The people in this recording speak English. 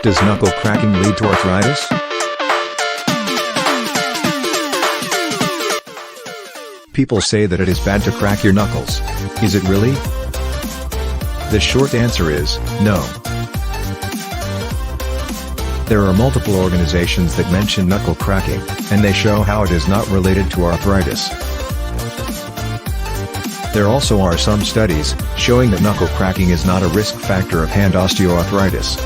Does knuckle cracking lead to arthritis? People say that it is bad to crack your knuckles. Is it really? The short answer is, no. There are multiple organizations that mention knuckle cracking, and they show how it is not related to arthritis. There also are some studies showing that knuckle cracking is not a risk factor of hand osteoarthritis.